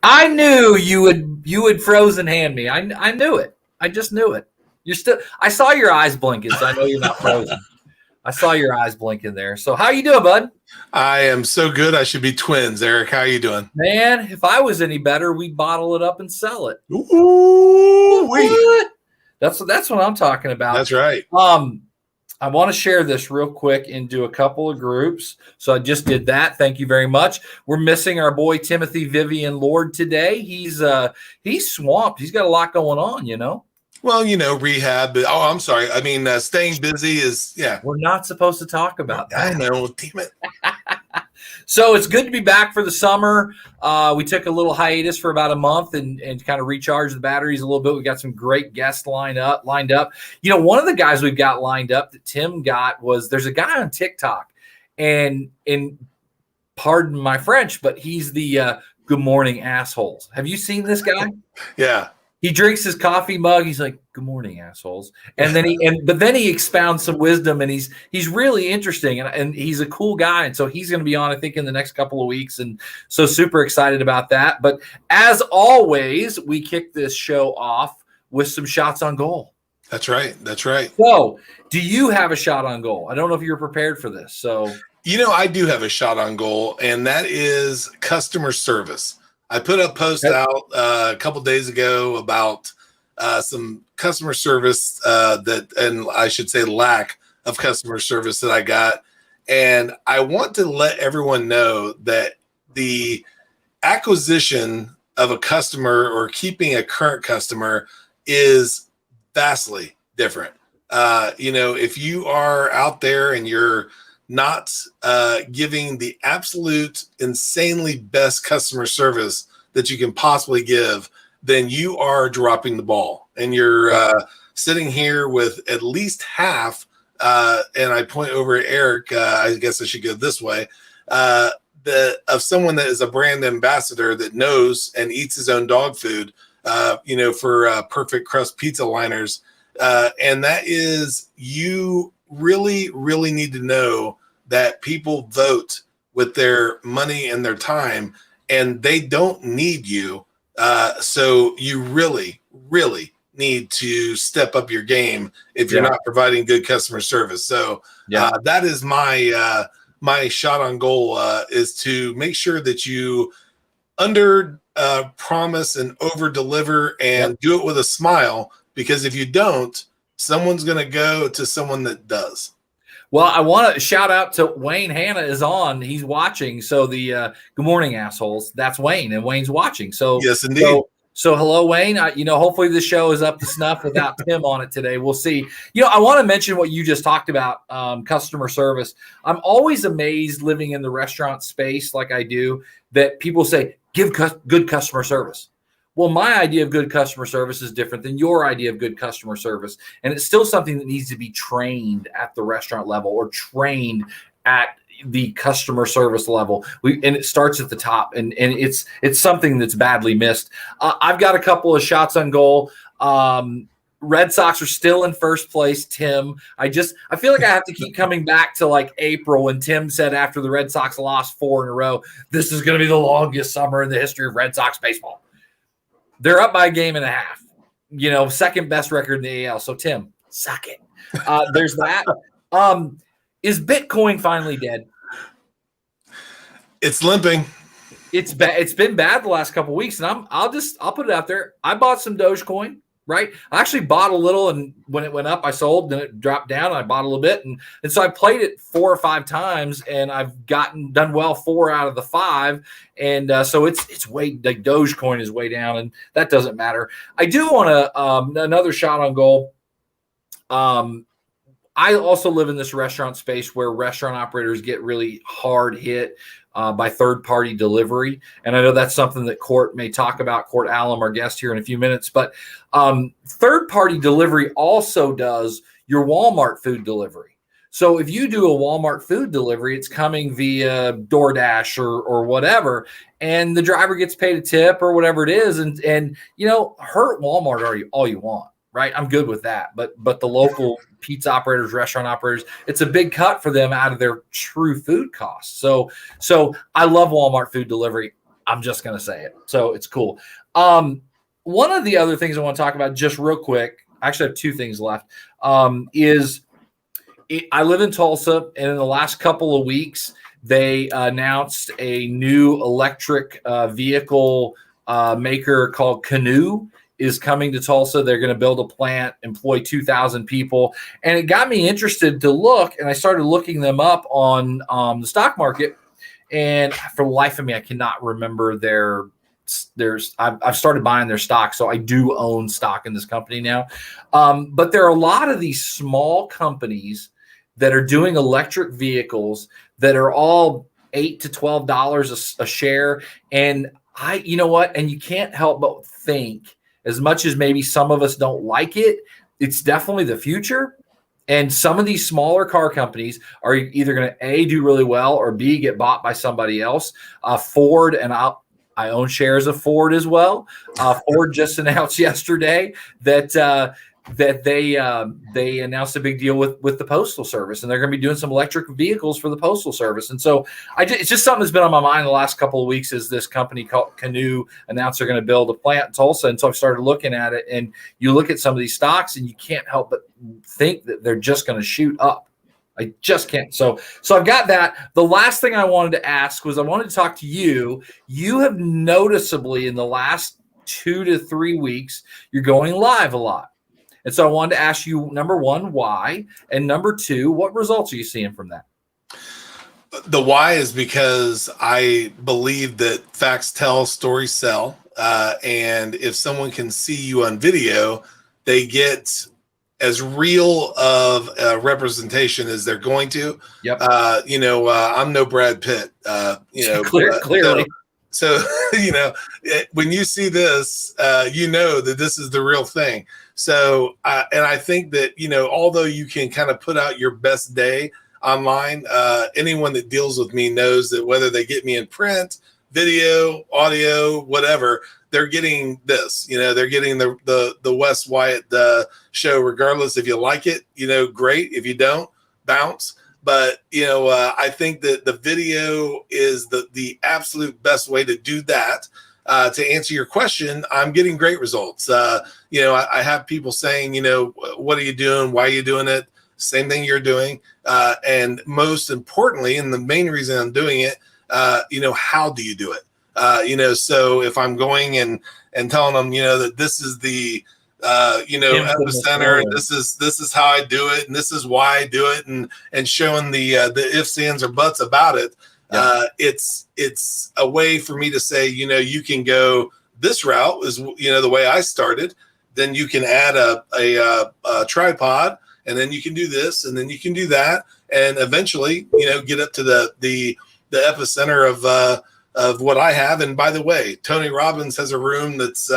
I knew you would frozen hand me. I knew it. I just knew it. I saw your eyes blinking, so I know you're not frozen. I saw your eyes blinking there. So how you doing, bud? I am so good. I should be twins. Eric, how you doing? Man, if I was any better, we'd bottle it up and sell it. Ooh, What? That's what I'm talking about. That's right. I want to share this real quick into a couple of groups. So I just did that. Thank you very much. We're missing our boy Timothy Vivian Lord today. He's swamped. He's got a lot going on, you know. Well, rehab. Oh, I'm sorry. I mean, staying busy is, yeah. We're not supposed to talk about that. I know. Damn it. So it's good to be back for the summer. We took a little hiatus for about a month and kind of recharged the batteries a little bit. We got some great guests lined up. One of the guys we've got lined up that Tim got there's a guy on TikTok, and pardon my French, but he's the good morning assholes. Have you seen this guy? Yeah. He drinks his coffee mug. He's like, "Good morning, assholes," and then he expounds some wisdom, and he's really interesting, and he's a cool guy, and so he's going to be on, I think, in the next couple of weeks, and so super excited about that. But as always, we kick this show off with some shots on goal. That's right. That's right. So, do you have a shot on goal? I don't know if you're prepared for this. So, I do have a shot on goal, and that is customer service. I put a post out a couple days ago about some customer service and I should say lack of customer service that I got. And I want to let everyone know that the acquisition of a customer or keeping a current customer is vastly different. If you are out there and you're not giving the absolute insanely best customer service that you can possibly give, then you are dropping the ball. And you're sitting here with at least half, and I point over at Eric, I guess I should go this way, of someone that is a brand ambassador that knows and eats his own dog food, for perfect crust pizza liners. And that is, you really, really need to know that people vote with their money and their time, and they don't need you. So you really, really need to step up your game if you're not providing good customer service. So that is my my shot on goal, is to make sure that you under promise and over deliver and do it with a smile, because if you don't, someone's going to go to someone that does. Well, I want to shout out to Wayne. Hannah is on. He's watching. So the good morning, assholes. That's Wayne, and Wayne's watching. So yes, indeed. So hello, Wayne. Hopefully the show is up to snuff without Tim on it today. We'll see. I want to mention what you just talked about, customer service. I'm always amazed living in the restaurant space like I do that people say, give good customer service. Well, my idea of good customer service is different than your idea of good customer service. And it's still something that needs to be trained at the restaurant level or trained at the customer service level. And it starts at the top, and it's something that's badly missed. I've got a couple of shots on goal. Red Sox are still in first place, Tim. I feel like I have to keep coming back to like April when Tim said after the Red Sox lost 4 in a row, this is going to be the longest summer in the history of Red Sox baseball. They're up by a game and a half, second best record in the AL. So, Tim, suck it. There's that. Is Bitcoin finally dead? It's limping. It's been bad the last couple of weeks, and I'll put it out there. I bought some Dogecoin, right? I actually bought a little, and when it went up, I sold. Then it dropped down, and I bought a little bit, and so I played it 4 or 5 times, and I've done well 4 out of the 5, and so it's way, like, Dogecoin is way down, and that doesn't matter. I do want to another shot on goal. I also live in this restaurant space where restaurant operators get really hard hit by third-party delivery. And I know that's something that Court may talk about, Court Allam, our guest here in a few minutes. But third-party delivery also does your Walmart food delivery. So if you do a Walmart food delivery, it's coming via DoorDash or whatever, and the driver gets paid a tip or whatever it is. And hurt Walmart all you want, right? I'm good with that. But the local pizza operators, restaurant operators, it's a big cut for them out of their true food costs. So I love Walmart food delivery. I'm just going to say it. So it's cool. One of the other things I want to talk about just real quick, I actually have two things left, I live in Tulsa, and in the last couple of weeks, they announced a new electric vehicle maker called Canoe is coming to Tulsa. They're going to build a plant, employ 2,000 people. And it got me interested to look, and I started looking them up on the stock market. And for the life of me, I cannot remember I've started buying their stock, so I do own stock in this company now. But there are a lot of these small companies that are doing electric vehicles that are all $8 to $12 a share. And you know what? And you can't help but think, as much as maybe some of us don't like it, it's definitely the future. And some of these smaller car companies are either going to A, do really well, or B, get bought by somebody else. Ford, and I own shares of Ford as well. Ford just announced yesterday that they announced a big deal with the Postal Service, and they're going to be doing some electric vehicles for the Postal Service. And so it's just something that's been on my mind the last couple of weeks. Is this company called Canoe announced they're going to build a plant in Tulsa, and so I've started looking at it. And you look at some of these stocks, and you can't help but think that they're just going to shoot up. I just can't. So I've got that. The last thing I wanted to ask was I wanted to talk to you. You have noticeably in the last 2 to 3 weeks, you're going live a lot. And so I wanted to ask you, number one, why? And number two, what results are you seeing from that? The why is because I believe that facts tell, stories sell. And if someone can see you on video, they get as real of a representation as they're going to. Yep. I'm no Brad Pitt. Clearly. So, when you see this, you know that this is the real thing. So, and I think that, although you can kind of put out your best day online, anyone that deals with me knows that whether they get me in print, video, audio, whatever, they're getting this, they're getting the Wes Wyatt show, regardless if you like it, great. If you don't, bounce. But, I think that the video is the absolute best way to do that. To answer your question, I'm getting great results. I have people saying, what are you doing? Why are you doing it? Same thing you're doing. And most importantly, and the main reason I'm doing it, how do you do it? So if I'm going and telling them, that this is the, epicenter, and this is how I do it, and this is why I do it, and showing the ifs, ands, or buts about it. Yeah. It's a way for me to say, you can go this route is, the way I started. Then you can add a tripod, and then you can do this, and then you can do that, and eventually, get up to the epicenter of what I have. And by the way, Tony Robbins has a room that's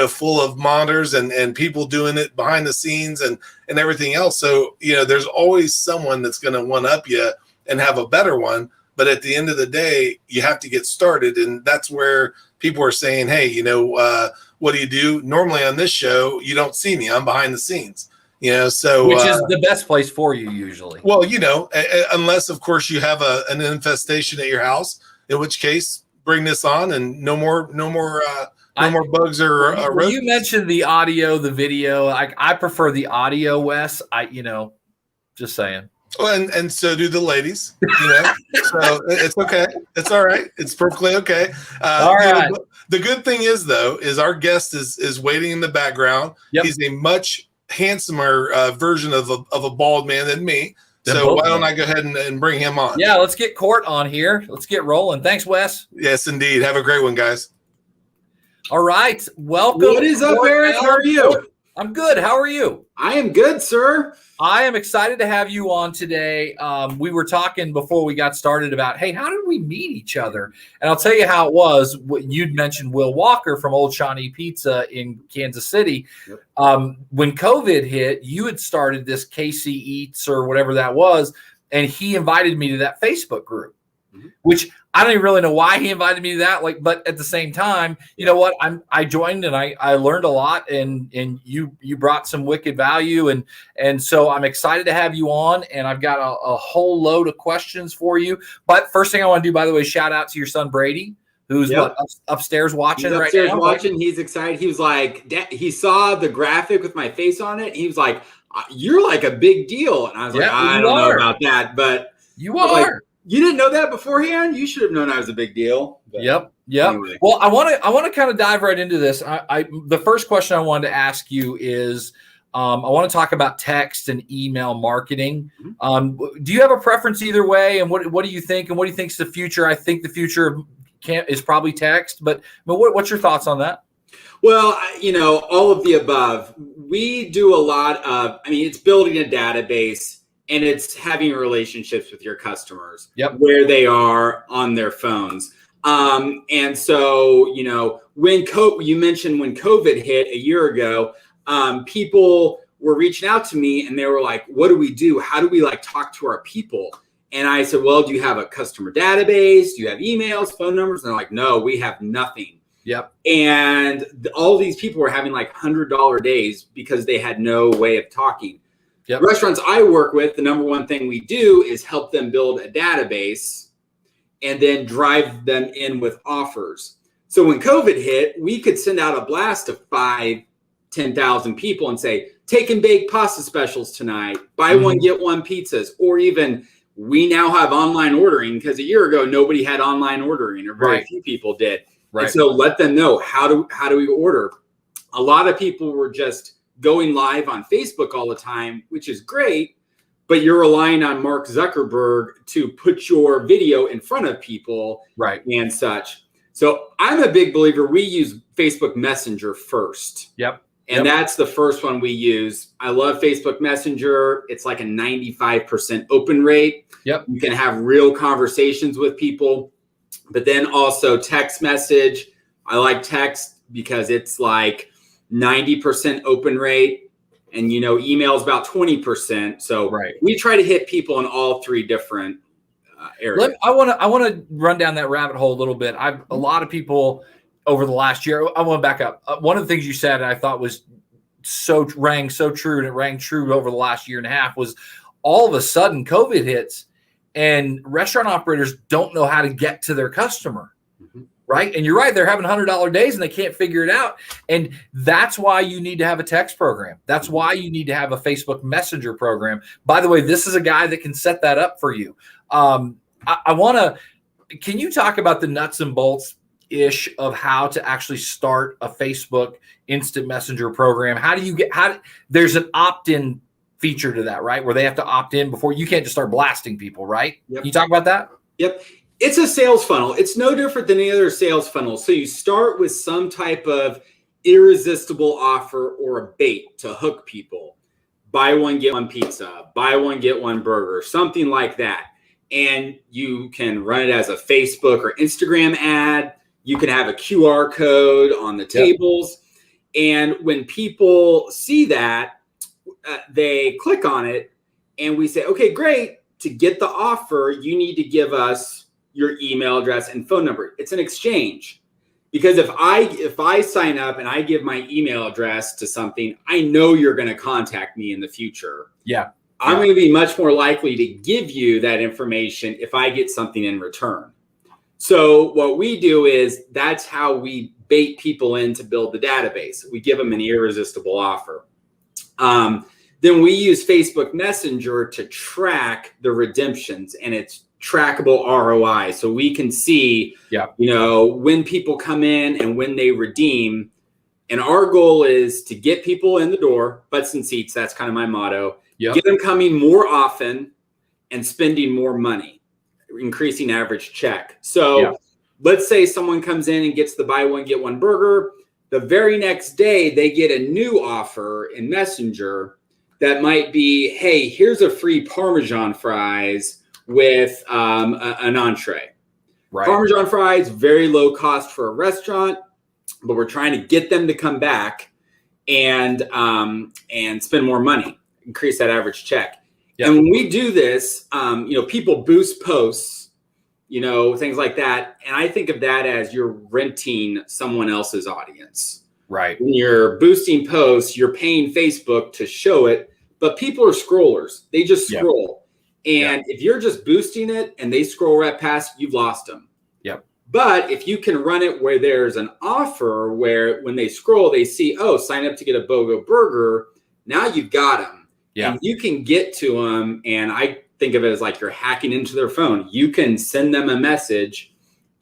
full of monitors and people doing it behind the scenes and everything else. So there's always someone that's going to one up you and have a better one. But at the end of the day, you have to get started. And that's where people are saying, hey, what do you do? Normally on this show, you don't see me. I'm behind the scenes, so. Which is the best place for you usually. Well, unless, of course, you have an infestation at your house, in which case bring this on and no more bugs or rodents. You mentioned the audio, the video. I prefer the audio, Wes. Just saying. Well, and so do the ladies, so it's okay. It's all right. It's perfectly okay. All right. The good thing is, though, is our guest is waiting in the background. Yep. He's a much handsomer version of a bald man than me. So why don't I go ahead and bring him on? Yeah, let's get Court on here. Let's get rolling. Thanks, Wes. Yes, indeed. Have a great one, guys. All right. Welcome. What is up, Eric? How are you? I'm good. How are you? I am good, sir. I am excited to have you on today. We were talking before we got started about, hey, how did we meet each other? And I'll tell you how it was. You'd mentioned Will Walker from Old Shawnee Pizza in Kansas City. Yep. When COVID hit, you had started this KC Eats or whatever that was, and he invited me to that Facebook group, which I don't even really know why he invited me to that. But at the same time, you know what? I joined and I learned a lot, and you brought some wicked value, and so I'm excited to have you on, and I've got a whole load of questions for you. But first thing I want to do, by the way, shout out to your son Brady. who's Yep. upstairs watching He's right upstairs now. watching. He's excited. He was like, he saw the graphic with my face on it. He was like, "You're like a big deal." And I was like, Yeah, "I you don't know are. about that, but You like, are. you didn't know that beforehand. You should have known I was a big deal." But Yep. anyway. Well, I want to kind of dive right into this. The first question I wanted to ask you is, I want to talk about text and email marketing. Do you have a preference either way? And what do you think? And what do you think is the future? I think the future is probably text, but what's your thoughts on that? Well, all of the above. We do a lot of, it's building a database and it's having relationships with your customers where they are on their phones. And so, when you mentioned when COVID hit a year ago, people were reaching out to me and they were like, what do we do? How do we talk to our people? And I said, well, do you have a customer database? Do you have emails, phone numbers? And they're like, no, we have nothing. Yep. And all these people were having $100 days because they had no way of talking. Yep. Restaurants I work with, the number one thing we do is help them build a database and then drive them in with offers. So when COVID hit, we could send out a blast of 10,000 people and say, take and bake pasta specials tonight, buy one, get one pizzas, or even we now have online ordering because a year ago, nobody had online ordering or very few people did. Right. And so let them know how do we order? A lot of people were just going live on Facebook all the time, which is great, but you're relying on Mark Zuckerberg to put your video in front of people and such. So I'm a big believer. We use Facebook Messenger first. Yep. And that's the first one we use. I love Facebook Messenger. It's like a 95% open rate. Yep. You can have real conversations with people. But then also text message. I like text because it's like 90% open rate. And, email is about 20%. So we try to hit people in all three different areas. I want to run down that rabbit hole a little bit. A lot of people over the last year, I want to back up. One of the things you said I thought was rang so true, and it rang true over the last year and a half, was all of a sudden COVID hits and restaurant operators don't know how to get to their customer. Right. And you're right. They're having $100 days and they can't figure it out. And that's why you need to have a text program. That's why you need to have a Facebook Messenger program. By the way, this is a guy that can set that up for you. Can you talk about the nuts and bolts ish of how to actually start a Facebook instant messenger program? There's an opt-in feature to that, right? Where they have to opt in before. You can't just start blasting people, right? Yep. Can you talk about that? Yep. It's a sales funnel. It's no different than any other sales funnel. So you start with some type of irresistible offer or a bait to hook people. Buy one, get one pizza, buy one, get one burger, something like that. And you can run it as a Facebook or Instagram ad. You can have a QR code on the tables. And when people see that, they click on it and we say, okay, great. To get the offer, you need to give us your email address and phone number. It's an exchange. Because if I sign up and I give my email address to something, I know you're going to contact me in the future. Yeah. I'm going to be much more likely to give you that information if I get something in return. So what we do is that's how we bait people in to build the database. We give them an irresistible offer. Then we use Facebook Messenger to track the redemptions, and it's trackable ROI. So we can see, when people come in and when they redeem. And our goal is to get people in the door, butts and seats. That's kind of my motto. Get them coming more often and spending more money, increasing average check. So let's say someone comes in and gets the buy one, get one burger. The very next day, they get a new offer in Messenger that might be, hey, here's a free Parmesan fries with an entree. Right. Parmesan fries, very low cost for a restaurant, but we're trying to get them to come back and spend more money, increase that average check. Yep. And when we do this, people boost posts, things like that. And I think of that as you're renting someone else's audience. Right. When you're boosting posts, you're paying Facebook to show it, but people are scrollers. They just scroll. And if you're just boosting it and they scroll right past, you've lost them. Yep. But if you can run it where there's an offer where when they scroll, they see, oh, sign up to get a BOGO burger. Now you've got them. Yeah. And you can get to them. And I think of it as like you're hacking into their phone. You can send them a message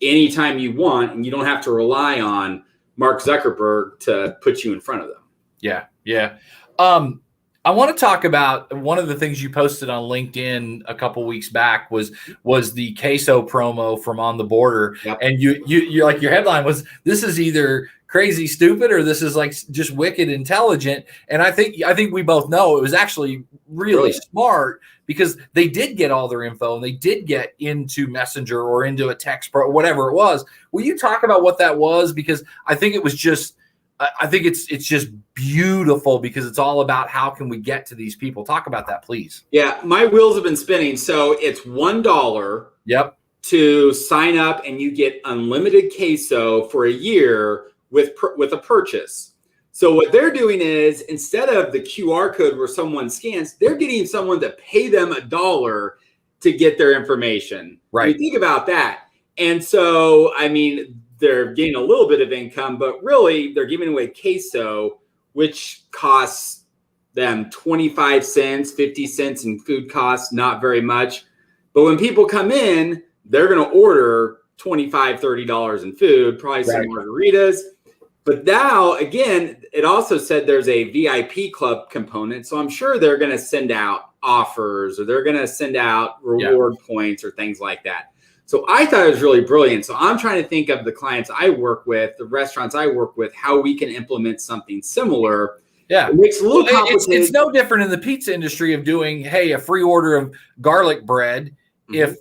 anytime you want, and you don't have to rely on Mark Zuckerberg to put you in front of them. Yeah. Yeah. I want to talk about one of the things you posted on LinkedIn a couple weeks back was the queso promo from On the Border. Yep. And you like your headline was, this is either crazy stupid or this is like just wicked intelligent. And I think we both know it was actually really smart, because they did get all their info and they did get into Messenger or into a text pro, whatever it was. Will you talk about what that was? Because I think it was just, I think it's just beautiful, because it's all about how can we get to these people. Talk about that, please. Yeah, my wheels have been spinning. So it's $1 Yep. to sign up, and you get unlimited queso for a year with a purchase. So what they're doing is, instead of the QR code where someone scans, they're getting someone to pay them $1 to get their information. Right. You think about that. And so, I mean, they're getting a little bit of income, but really they're giving away queso, which costs them 25 cents, 50 cents in food costs, not very much. But when people come in, they're going to order $25, $30 in food, probably some margaritas. But now, again, it also said there's a VIP club component. So I'm sure they're going to send out offers, or they're going to send out reward points or things like that. So I thought it was really brilliant. So I'm trying to think of the clients I work with, the restaurants I work with, how we can implement something similar. Yeah. It makes it a little complicated. It's no different in the pizza industry of doing, hey, a free order of garlic bread. If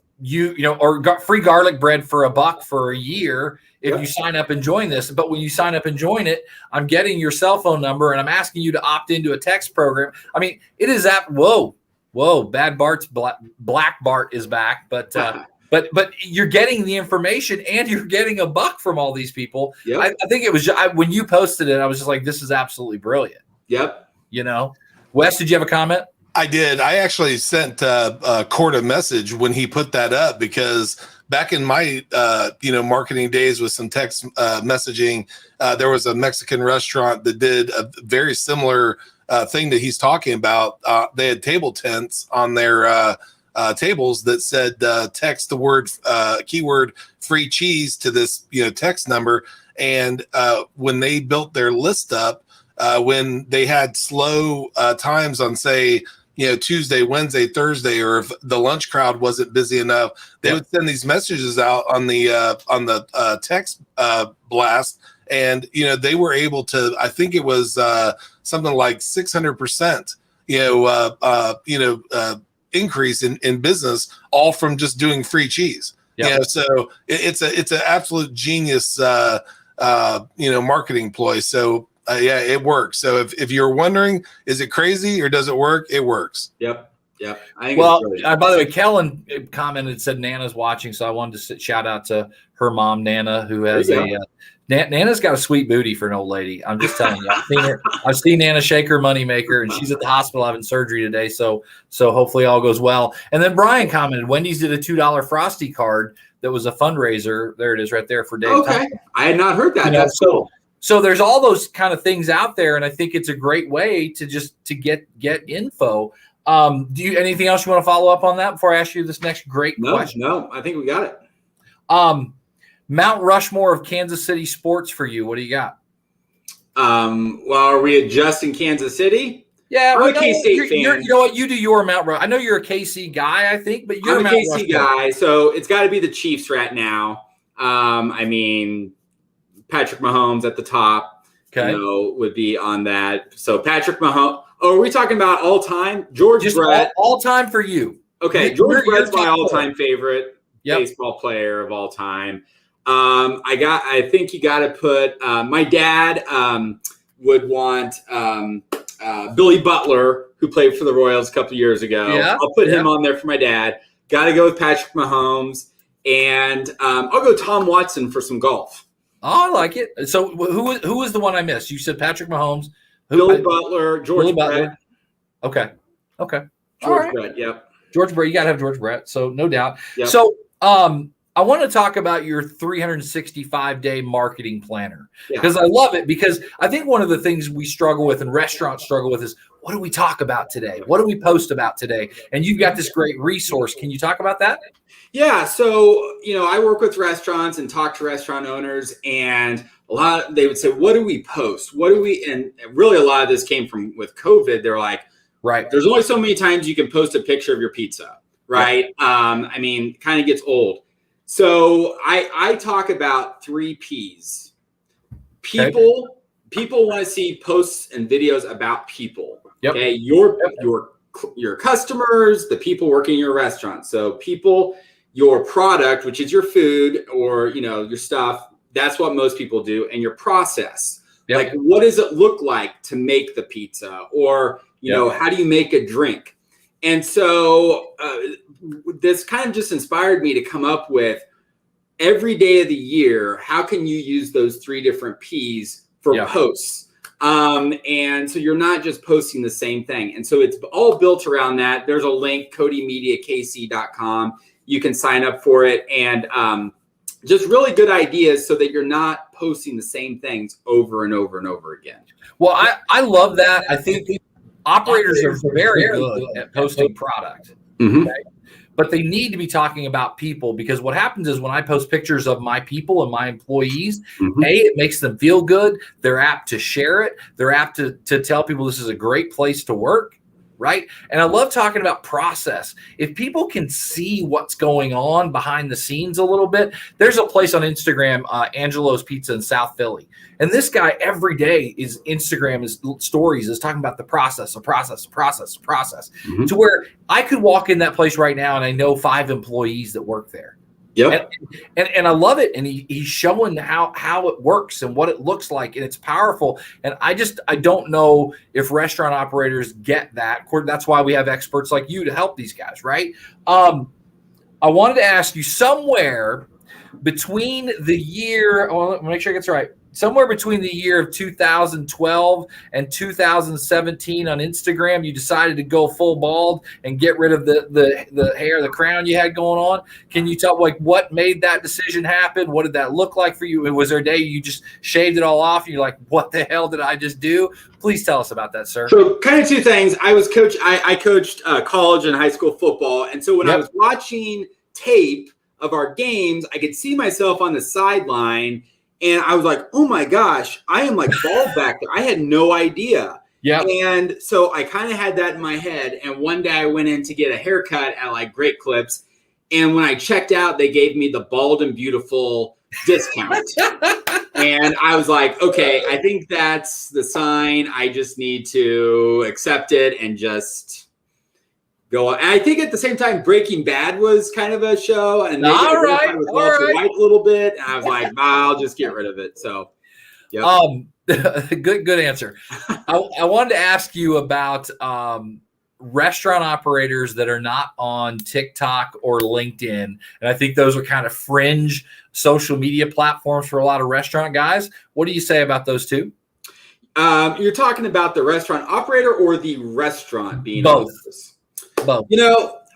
or free garlic bread for $1 for a year if you sign up and join this. But when you sign up and join it, I'm getting your cell phone number and I'm asking you to opt into a text program. I mean, it is that whoa, bad Bart's Black Bart is back, but you're getting the information and you're getting $1 from all these people. Yep. I think it was when you posted it, I was just like, this is absolutely brilliant. Yep. Wes, did you have a comment? I did. I actually sent Court a message when he put that up, because back in my marketing days with some text messaging, there was a Mexican restaurant that did a very similar thing that he's talking about. They had table tents on their tables that said text the word keyword free cheese to this text number. And when they built their list up, when they had slow times on, say, Tuesday, Wednesday, Thursday, or if the lunch crowd wasn't busy enough, they would send these messages out on the text blast, and they were able to. I think it was something like 600%. Increase in business, all from just doing free cheese. So it's an absolute genius marketing ploy. So it works. So if you're wondering, is it crazy or does it work? It works. Yep. By the way, Kellen commented, said Nana's watching, so I wanted to shout out to her mom, Nana, who has Nana's got a sweet booty for an old lady. I'm just telling you. I've seen Nana shake her moneymaker, and she's at the hospital having surgery today. So hopefully all goes well. And then Brian commented, Wendy's did a $2 Frosty card that was a fundraiser. There it is right there for Dave. Okay. Thompson. I had not heard that. That's cool. So there's all those kind of things out there, and I think it's a great way to get info. Do you anything else you want to follow up on that before I ask you this next great question? No, I think we got it. Mount Rushmore of Kansas City sports for you. What do you got? Well, are we adjusting Kansas City? Yeah, I'm a K-State fan. You know what? You do your Mount Rushmore. I know you're a KC guy, I think, but you're I'm a KC guy, so it's got to be the Chiefs right now. I mean, Patrick Mahomes at the top, would be on that. So Patrick Mahomes. Oh, are we talking about all time? George Brett. All time for you. Okay, George Brett's my all-time favorite baseball player of all time. I think you got to put. My dad would want Billy Butler, who played for the Royals a couple years ago. Yeah, I'll put him on there for my dad. Got to go with Patrick Mahomes, and I'll go Tom Watson for some golf. Oh, I like it. So who was the one I missed? You said Patrick Mahomes, Billy Butler, George Brett. Okay. George Brett. Yep. George Brett. You got to have George Brett. So no doubt. Yep. So I want to talk about your 365-day marketing planner Yeah. because I love it, because I think one of the things we struggle with and restaurants struggle with is, what do we talk about today? What do we post about today? And you've got this great resource. Can you talk about that? Yeah. So, I work with restaurants and talk to restaurant owners, and they would say, what do we post? And really a lot of this came from with COVID. They're like, right, there's only so many times you can post a picture of your pizza, right? Yeah. Kind of gets old. So I talk about 3 P's. People want to see posts and videos about people. Yep. Okay. Your customers, the people working in your restaurant. So people, your product, which is your food or, your stuff, that's what most people do. And your process, like what does it look like to make the pizza, or, how do you make a drink? And so this kind of just inspired me to come up with, every day of the year, how can you use those 3 different P's for posts? And so you're not just posting the same thing. And so it's all built around that. There's a link, CodyMediaKC.com. You can sign up for it, and just really good ideas so that you're not posting the same things over and over and over again. Well, I love that. I think operators are very good at posting product. Mm-hmm. Okay? But they need to be talking about people, because what happens is when I post pictures of my people and my employees, it makes them feel good. They're apt to share it. They're apt to tell people this is a great place to work, right? And I love talking about process. If people can see what's going on behind the scenes a little bit, there's a place on Instagram, Angelo's Pizza in South Philly. And this guy every day is Instagram, his stories is talking about the process, to where I could walk in that place right now and I know 5 employees that work there. Yep. And I love it. And he's showing how it works and what it looks like. And it's powerful. And I don't know if restaurant operators get that. That's why we have experts like you to help these guys, right? I wanted to ask you, somewhere between the year, let me make sure I get this right. Somewhere between the year of 2012 and 2017 on Instagram, you decided to go full bald and get rid of the hair, the crown you had going on. Can you tell what made that decision happen? What did that look like for you? Was there a day you just shaved it all off and you're like, what the hell did I just do? Please tell us about that, sir. So kind of 2 things. I coached college and high school football. And so when I was watching tape of our games, I could see myself on the sideline. And I was like, oh my gosh, I am like bald back there. I had no idea. Yeah. And so I kind of had that in my head. And one day I went in to get a haircut at like Great Clips. And when I checked out, they gave me the Bald and Beautiful discount. And I was like, okay, I think that's the sign. I just need to accept it and just go on. And I think at the same time, Breaking Bad was kind of a show, and all right, White a little bit. And I was like, I'll just get rid of it. So, good answer. I wanted to ask you about restaurant operators that are not on TikTok or LinkedIn, and I think those are kind of fringe social media platforms for a lot of restaurant guys. What do you say about those 2? You're talking about the restaurant operator or the restaurant being both? Both.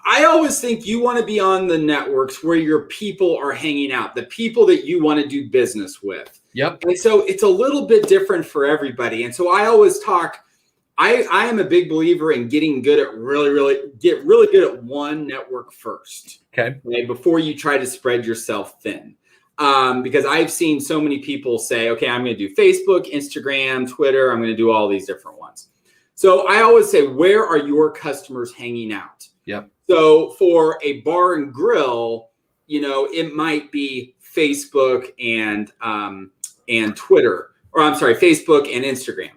I always think you want to be on the networks where your people are hanging out, the people that you want to do business with. Yep. And so it's a little bit different for everybody. And so I always talk, I am a big believer in getting good at really good at one network first. Okay. Before you try to spread yourself thin. Because I've seen so many people say, okay, I'm going to do Facebook, Instagram, Twitter. I'm going to do all these different ones. So I always say, where are your customers hanging out? Yep. So for a bar and grill, it might be Facebook and Twitter, or I'm sorry, Facebook and Instagram.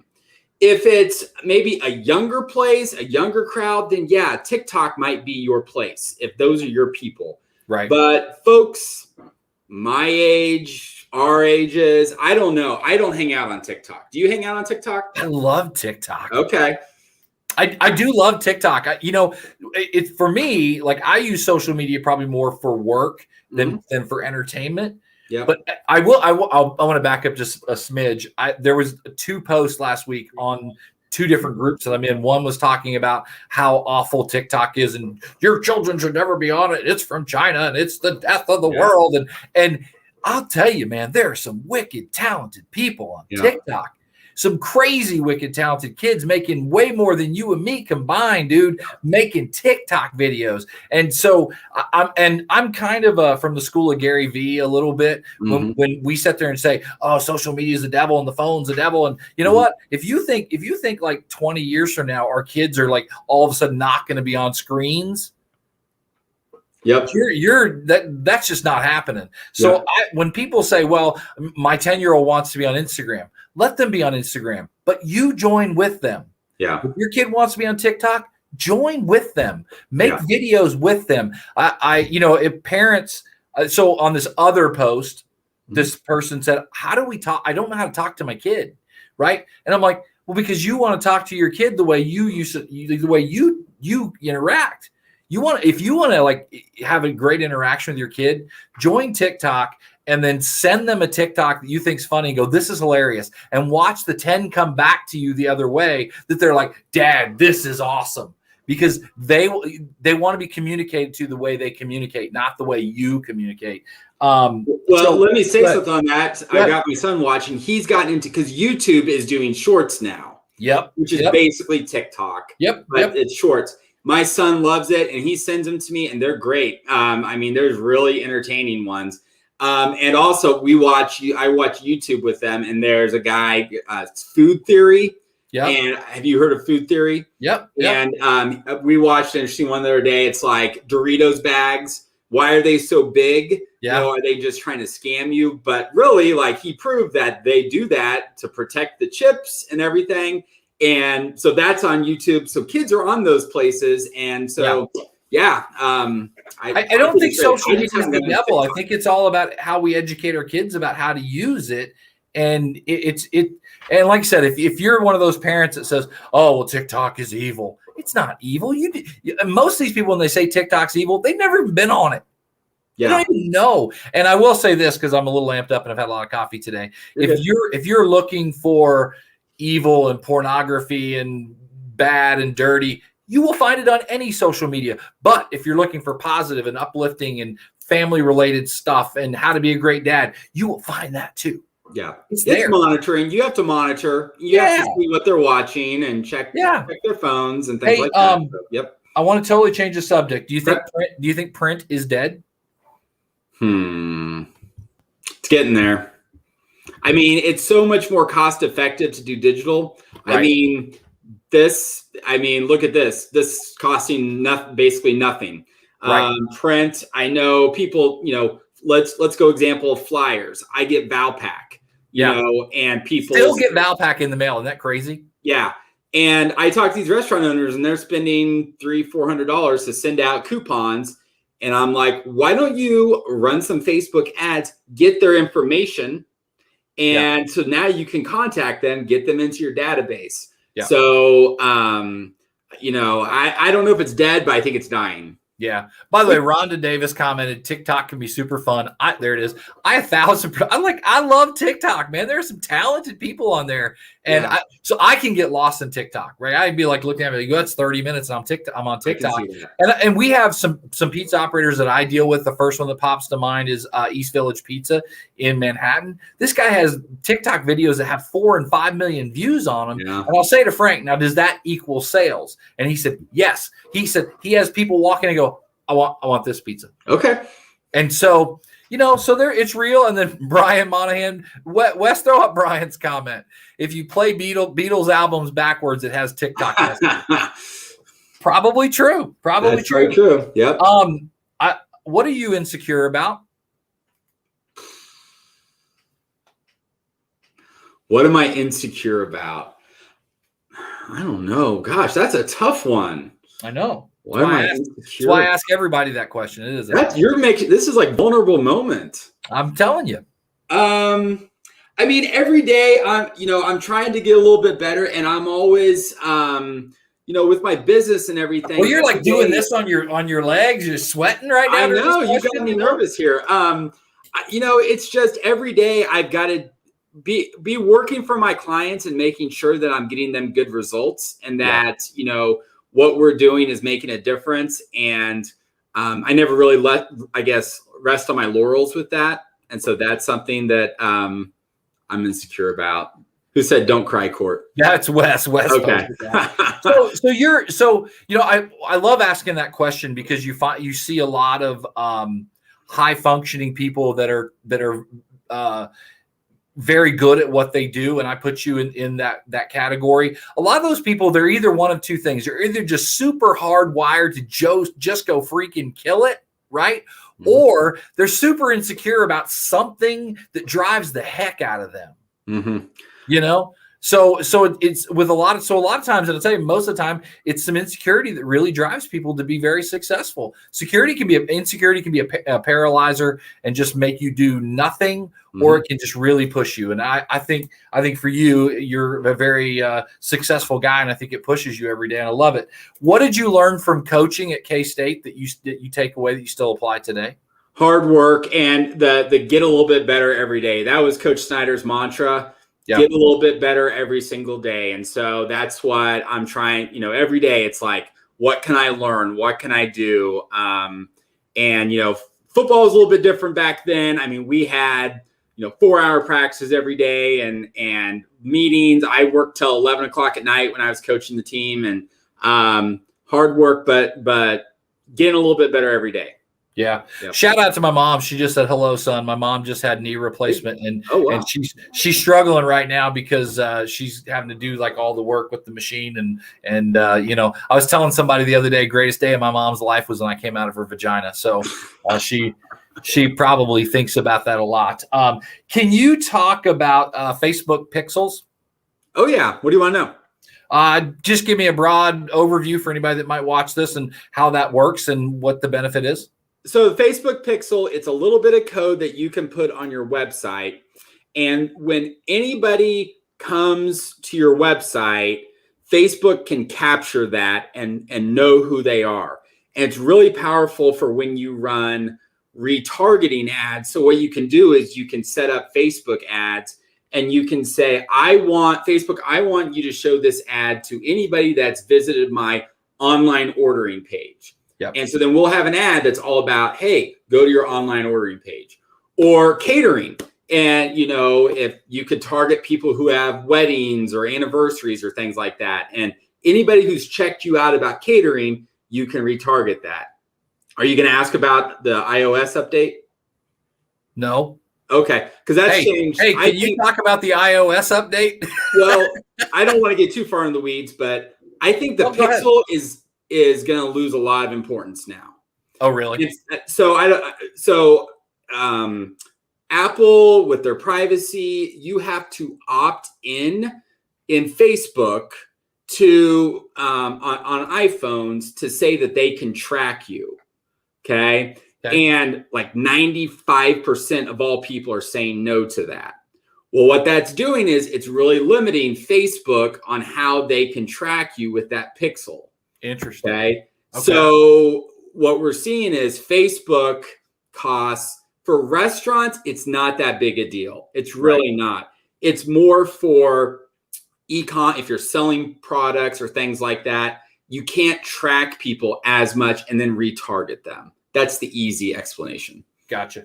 If it's maybe a younger place, a younger crowd, then yeah, TikTok might be your place if those are your people. Right. But folks my age, our ages, I don't know. I don't hang out on TikTok. Do you hang out on TikTok? I love TikTok. Okay. I do love TikTok. It's for me, like I use social media probably more for work than for entertainment. Yeah. But I want to back up just a smidge. There was 2 posts last week on two different groups that I'm in. One was talking about how awful TikTok is and your children should never be on it. It's from China and it's the death of the world. And I'll tell you, man, there are some wicked talented people on TikTok. Some crazy, wicked, talented kids making way more than you and me combined, dude, making TikTok videos. And so I'm kind of from the school of Gary Vee a little bit when we sit there and say, oh, social media is the devil and the phone's the devil. And you know what? If you think like 20 years from now, our kids are like all of a sudden not going to be on screens. Yep, that's just not happening. So when people say, well, my 10-year-old wants to be on Instagram, let them be on Instagram, but you join with them. Yeah. If your kid wants to be on TikTok, join with them, make videos with them. If parents, so on this other post, this person said, how do we talk? I don't know how to talk to my kid. Right. And I'm like, well, because you want to talk to your kid the way you interact. If you want to like have a great interaction with your kid, join TikTok and then send them a TikTok that you think's funny and go, this is hilarious. And watch the 10 come back to you the other way that they're like, Dad, this is awesome. Because they want to be communicated to the way they communicate, not the way you communicate. Let me say something on that. I got my son watching. He's gotten into, because YouTube is doing shorts now. Yep. Which is basically TikTok. Yep. But it's shorts. My son loves it, and he sends them to me, and they're great. There's really entertaining ones. And also, I watch YouTube with them, and there's a guy, Food Theory. Yeah. And have you heard of Food Theory? Yep. And we watched an interesting one the other day. It's like Doritos bags. Why are they so big? Yeah. Are they just trying to scam you? But really, like, he proved that they do that to protect the chips and everything. And so that's on YouTube. So kids are on those places. And so, I don't think social media is the devil. I think it's all about how we educate our kids about how to use it. And and like I said, if you're one of those parents that says, oh, well, TikTok is evil. It's not evil. Most of these people, when they say TikTok's evil, they've never even been on it. Yeah. You don't even know. And I will say this, because I'm a little amped up and I've had a lot of coffee today. If you're looking for evil and pornography and bad and dirty, you will find it on any social media. But if you're looking for positive and uplifting and family related stuff and how to be a great dad, you will find that too. Yeah. It's monitoring. You have to monitor. You have to see what they're watching and check their phones and things like that. So, I want to totally change the subject. Do you think print is dead? It's getting there. I mean, it's so much more cost effective to do digital. Right. Look at this. This is costing basically nothing. Right. Print. I know people, let's go example of flyers. I get Valpak, and people still get Valpak in the mail. Isn't that crazy? Yeah. And I talk to these restaurant owners and they're spending $300-400 to send out coupons. And I'm like, why don't you run some Facebook ads, get their information, and so now you can contact them, get them into your database. Yeah. So, I don't know if it's dead, but I think it's dying. Yeah. By the way, Rhonda Davis commented, TikTok can be super fun. There it is. I love TikTok, man. There are some talented people on there. And I can get lost in TikTok, right? I'd be like looking at it, that's 30 minutes and I'm on TikTok. And we have some pizza operators that I deal with. The first one that pops to mind is East Village Pizza in Manhattan. This guy has TikTok videos that have 4 and 5 million views on them. Yeah. And I'll say to Frank, now, does that equal sales? And he said, yes. He said he has people walking and go, I want this pizza. Okay. And so, so there it's real. And then Brian Monahan, Wes, throw up Brian's comment. If you play Beatles albums backwards, it has TikTok. Probably true. That's true. Very true. Yep. What are you insecure about? What am I insecure about? I don't know. Gosh, that's a tough one. I know. That's why I ask everybody that question. It is this is like vulnerable moment. I'm telling you. Every day I'm trying to get a little bit better, and I'm always with my business and everything. Well, you're like doing this on your legs. You're sweating right now. I know you got me nervous here. It's just every day I've got to be working for my clients and making sure that I'm getting them good results, and that what we're doing is making a difference. And I never really rest on my laurels with that. And so that's something that I'm insecure about. Who said don't cry, Court? That's Wes. Okay. I love asking that question, because you see a lot of high functioning people that are very good at what they do, and I put you in that category. A lot of those people, they're either one of two things. They're either just super hardwired to just go freaking kill it, right? Mm-hmm. Or they're super insecure about something that drives the heck out of them. Mm-hmm. So it's with a lot of times, and I'll tell you, most of the time, it's some insecurity that really drives people to be very successful. Insecurity can be a paralyzer and just make you do nothing, mm-hmm. or it can just really push you. And I think for you, you're a very successful guy, and I think it pushes you every day, and I love it. What did you learn from coaching at K-State that you take away that you still apply today? Hard work and the get a little bit better every day. That was Coach Snyder's mantra. Yep. Get a little bit better every single day. And so that's what I'm trying, every day. It's like, what can I learn? What can I do? And football was a little bit different back then. I mean, we had, 4-hour practices every day and meetings. I worked till 11 o'clock at night when I was coaching the team, and hard work, but getting a little bit better every day. Yeah. Yep. Shout out to my mom. She just said, hello, son. My mom just had knee replacement, and she's struggling right now because she's having to do like all the work with the machine. And I was telling somebody the other day, greatest day of my mom's life was when I came out of her vagina. So she probably thinks about that a lot. Can you talk about Facebook pixels? Oh yeah. What do you want to know? Just give me a broad overview for anybody that might watch this and how that works and what the benefit is. So the Facebook Pixel, it's a little bit of code that you can put on your website. And when anybody comes to your website, Facebook can capture that and know who they are. And it's really powerful for when you run retargeting ads. So what you can do is you can set up Facebook ads, and you can say, I want you to show this ad to anybody that's visited my online ordering page. Yep. And so then we'll have an ad that's all about, hey, go to your online ordering page. Or catering. And, if you could target people who have weddings or anniversaries or things like that. And anybody who's checked you out about catering, you can retarget that. Are you going to ask about the iOS update? No. Okay. Because that's changed. Hey, can you talk about the iOS update? Well, I don't want to get too far in the weeds, but I think the Pixel is going to lose a lot of importance now. Oh, really? Apple, with their privacy, you have to opt in Facebook to on iPhones to say that they can track you. Okay. And like 95% of all people are saying no to that. Well, what that's doing is it's really limiting Facebook on how they can track you with that Pixel. Interesting. Okay. So what we're seeing is Facebook costs for restaurants. It's not that big a deal. It's really not. It's more for e-com. If you're selling products or things like that, you can't track people as much and then retarget them. That's the easy explanation. Gotcha.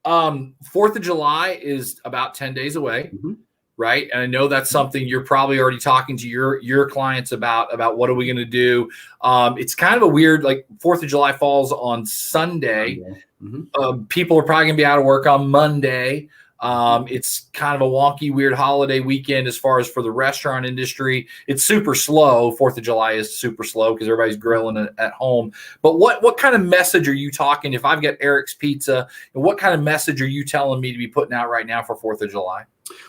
4th of July is about 10 days away. Mm-hmm. Right. And I know that's something you're probably already talking to your clients about what are we going to do? It's kind of a weird, like 4th of July falls on Sunday. Mm-hmm. People are probably going to be out of work on Monday. It's kind of a wonky, weird holiday weekend as far as for the restaurant industry. It's super slow. 4th of July is super slow because everybody's grilling at home. But what kind of message are you talking? If I've got Eric's Pizza, what kind of message are you telling me to be putting out right now for 4th of July?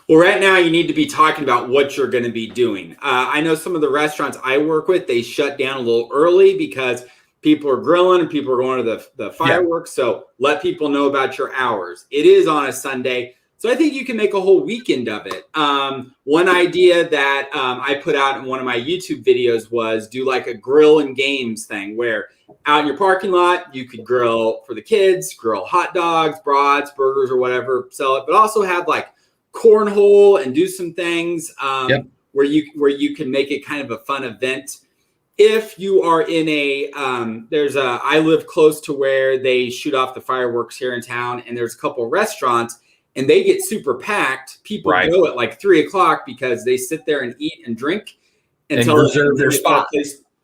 Well, right now you need to be talking about what you're going to be doing. I know some of the restaurants I work with, they shut down a little early because people are grilling and people are going to the fireworks. Yeah. So let people know about your hours. It is on a Sunday. So I think you can make a whole weekend of it. One idea that I put out in one of my YouTube videos was do like a grill and games thing where out in your parking lot, you could grill for the kids, grill hot dogs, brats, burgers, or whatever, sell it, but also have like cornhole and do some things Yep. where you can make it kind of a fun event. If you are in I live close to where they shoot off the fireworks here in town, and there's a couple of restaurants, and they get super packed. People go at like 3:00 because they sit there and eat and drink until reserve their spot.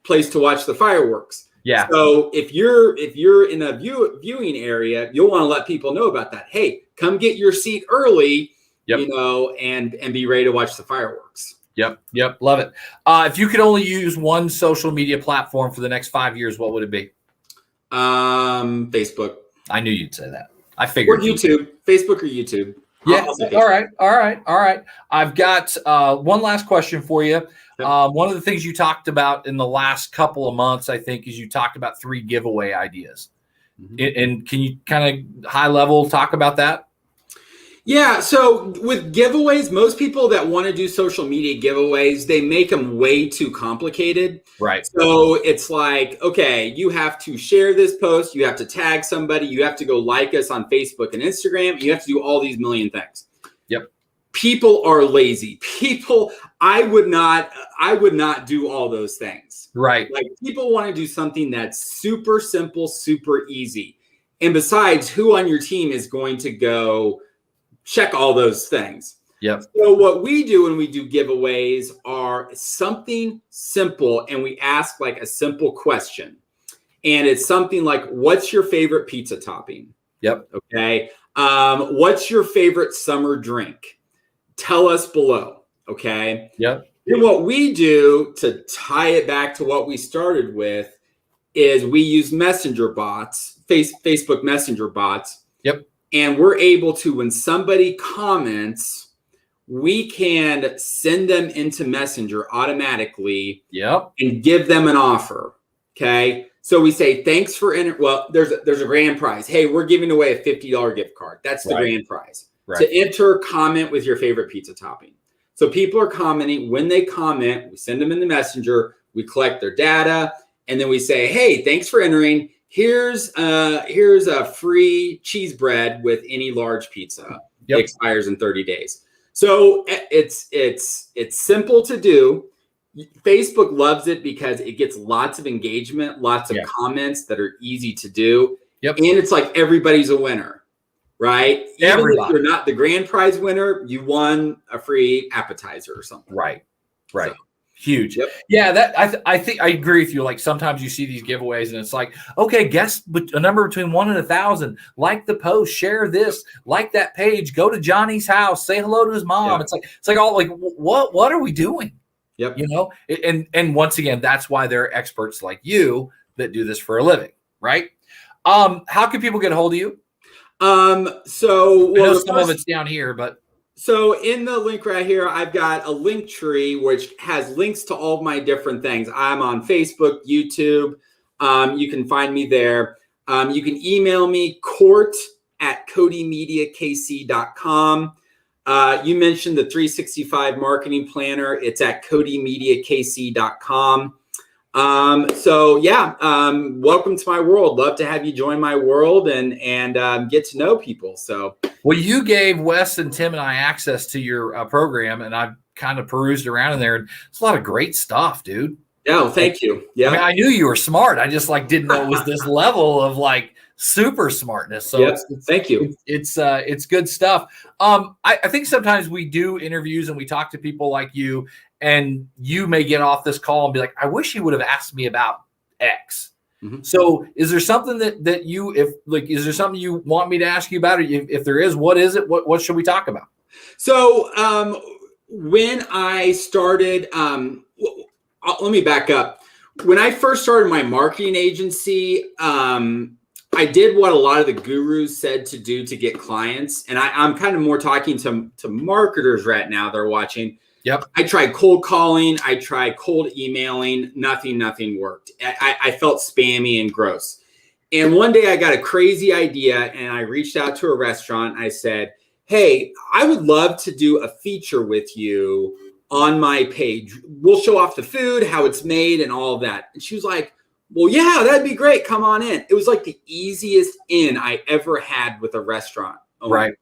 Place to watch the fireworks. Yeah. So if you're in a viewing area, you'll want to let people know about that. Hey, come get your seat early, and be ready to watch the fireworks. Yep. Love it. If you could only use one social media platform for the next 5 years, what would it be? Facebook. I knew you'd say that. I figured. Or YouTube. Facebook or YouTube. Yeah. All right. I've got one last question for you. One of the things you talked about in the last couple of months, I think, is you talked about 3 giveaway ideas. Mm-hmm. And can you kind of high level talk about that? Yeah. So with giveaways, most people that want to do social media giveaways, they make them way too complicated. Right. So it's like, okay, you have to share this post. You have to tag somebody. You have to go like us on Facebook and Instagram. You have to do all these million things. Yep. People are lazy. I would not do all those things. Right. Like, people want to do something that's super simple, super easy. And besides, who on your team is going to go check all those things? Yep. So what we do when we do giveaways are something simple, and we ask like a simple question. And it's something like, what's your favorite pizza topping? Yep. Okay. What's your favorite summer drink? Tell us below. Okay. Yep. And what we do to tie it back to what we started with is we use messenger bots, Facebook messenger bots. Yep. And we're able to, when somebody comments, we can send them into Messenger automatically. Yep. And give them an offer. Okay. So we say, thanks for there's a grand prize. Hey, we're giving away a $50 gift card. That's the grand prize. Right. To enter, comment with your favorite pizza topping. So people are commenting. When they comment, we send them in the Messenger. We collect their data, and then we say, hey, thanks for entering. Here's a free cheese bread with any large pizza. Yep. It expires in 30 days. So it's simple to do. Facebook loves it because it gets lots of engagement, lots of comments that are easy to do. Yep. And it's like everybody's a winner, right? Even if you're not the grand prize winner, you won a free appetizer or something. Right. So. Huge. Yep. Yeah, I think I agree with you. Like, sometimes you see these giveaways and it's like, okay, guess a number between 1 and 1,000. Like the post, share this, like that page, go to Johnny's house, say hello to his mom. Yeah. It's like all like, what are we doing? Yep. And once again, that's why there are experts like you that do this for a living, right? How can people get a hold of you? So I know some of it's down here, but. So in the link right here, I've got a link tree which has links to all of my different things. I'm on Facebook, YouTube. You can find me there. You can email me, court@codymediakc.com. You mentioned the 365 marketing planner. It's at codymediakc.com. Welcome to my world. Love to have you join my world and get to know people. So. Well, you gave Wes and Tim and I access to your program, and I've kind of perused around in there, and it's a lot of great stuff, dude. Yeah, well, thank you. Yeah, I mean, I knew you were smart. I just didn't know it was this level of super smartness. So thank you. It's good stuff. I think sometimes we do interviews and we talk to people like you, and you may get off this call and be like, I wish you would have asked me about X. Mm-hmm. So is there something is there something you want me to ask you about? Or if there is, what is it? What should we talk about? So when I started, let me back up. When I first started my marketing agency, I did what a lot of the gurus said to do to get clients. And I'm kind of more talking to marketers right now. They're watching. Yep. I tried cold calling. I tried cold emailing. Nothing worked. I felt spammy and gross. And one day I got a crazy idea and I reached out to a restaurant. I said, hey, I would love to do a feature with you on my page. We'll show off the food, how it's made and all of that. And she was like, well, yeah, that'd be great. Come on in. It was like the easiest in I ever had with a restaurant owner. Right.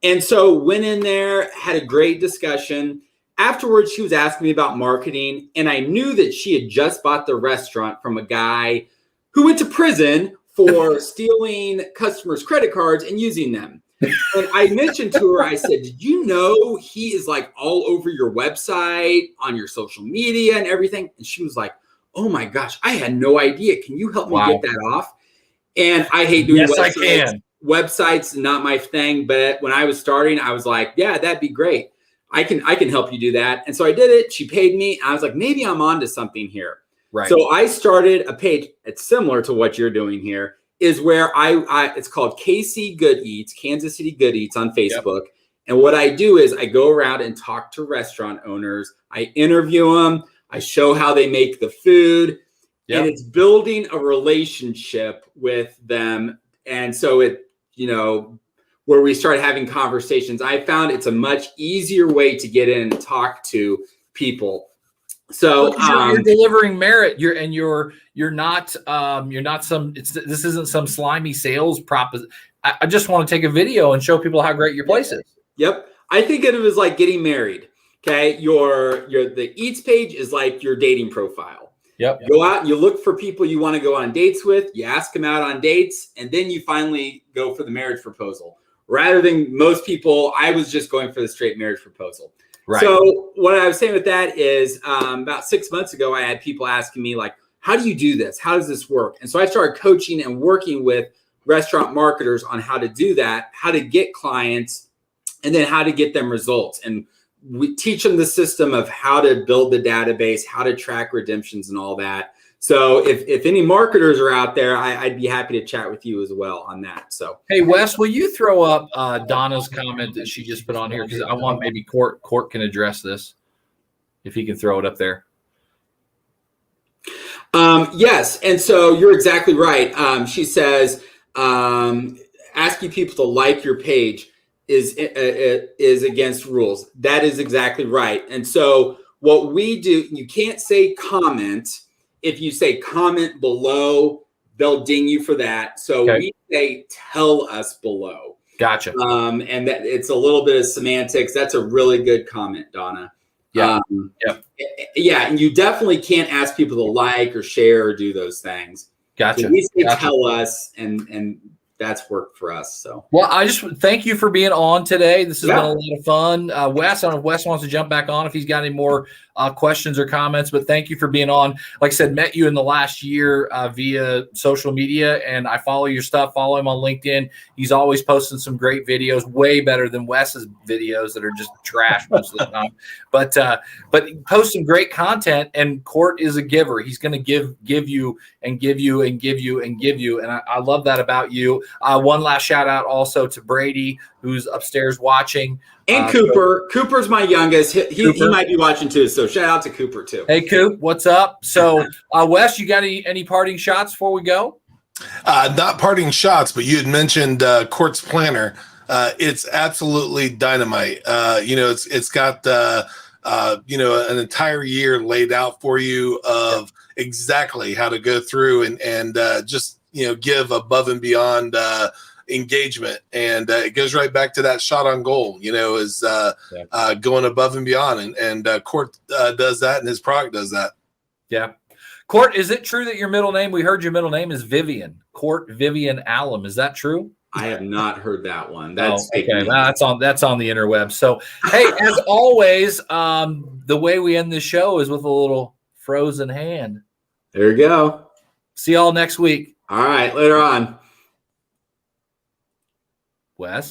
And so went in there, had a great discussion. Afterwards, she was asking me about marketing, and I knew that she had just bought the restaurant from a guy who went to prison for stealing customers' credit cards and using them. And I mentioned to her, I said, did you know he is like all over your website, on your social media and everything? And she was like, oh my gosh, I had no idea. Can you help me get that off? And I hate doing yes, websites. I can. Websites, not my thing. But when I was starting, I was like, yeah, that'd be great. I can help you do that. And so I did it. She paid me. I was like, maybe I'm onto something here. Right. So I started a page. It's similar to what you're doing here, is where it's called KC Good Eats, Kansas City Good Eats on Facebook. Yep. And what I do is I go around and talk to restaurant owners. I interview them. I show how they make the food. Yep. And it's building a relationship with them. And so where we start having conversations, I found it's a much easier way to get in and talk to people. So you're delivering merit. You're not this isn't some slimy sales proposition. I just want to take a video and show people how great your place is. Yep. I think of it as like getting married. Okay. The Eats page is like your dating profile. Yep. You go out and you look for people you want to go on dates with. You ask them out on dates, and then you finally go for the marriage proposal. Rather than most people, I was just going for the straight marriage proposal. Right. So what I was saying with that is about 6 months ago, I had people asking me like, how do you do this? How does this work? And so I started coaching and working with restaurant marketers on how to do that, how to get clients, and then how to get them results. And we teach them the system of how to build the database, how to track redemptions and all that. So if any marketers are out there, I'd be happy to chat with you as well on that. So, hey, Wes, will you throw up Donna's comment that she just put on here? Because I want maybe Court can address this, if he can throw it up there. Yes. And so you're exactly right. She says, asking people to like your page is against rules. That is exactly right. And so what we do, you can't say comment. If you say comment below, they'll ding you for that. So we say tell us below. Gotcha. And that it's a little bit of semantics. That's a really good comment, Donna. Yeah. Yeah. And you definitely can't ask people to like or share or do those things. Gotcha. So we say tell us, and that's worked for us. So, well, I just thank you for being on today. This has been a lot of fun. Wes, I don't know if Wes wants to jump back on if he's got any more questions or comments, but thank you for being on. Like I said, met you in the last year via social media, and I follow your stuff. Follow him on LinkedIn. He's always posting some great videos, way better than Wes's videos that are just trash most of the time. But post some great content, and Court is a giver. He's going to give you and give you and give you and give you, and I love that about you. One last shout out also to Brady, who's upstairs watching. And Cooper. Cooper's my youngest. He might be watching too. So shout out to Cooper too. Hey, Coop, what's up? So, Wes, you got any parting shots before we go? Not parting shots, but you had mentioned Court's planner. It's absolutely dynamite. It's got an entire year laid out for you of exactly how to go through and just give above and beyond engagement, and it goes right back to that shot on goal, is going above and beyond, and Court does that, and his product does that. Yeah. Court, is it true that your middle name, we heard your middle name is Vivian, Court Vivian Allam? Is that true? I have not heard that one. That's okay. That's on the interweb. So, hey, as always, the way we end this show is with a little frozen hand. There you go. See y'all next week. All right, later on. Wes?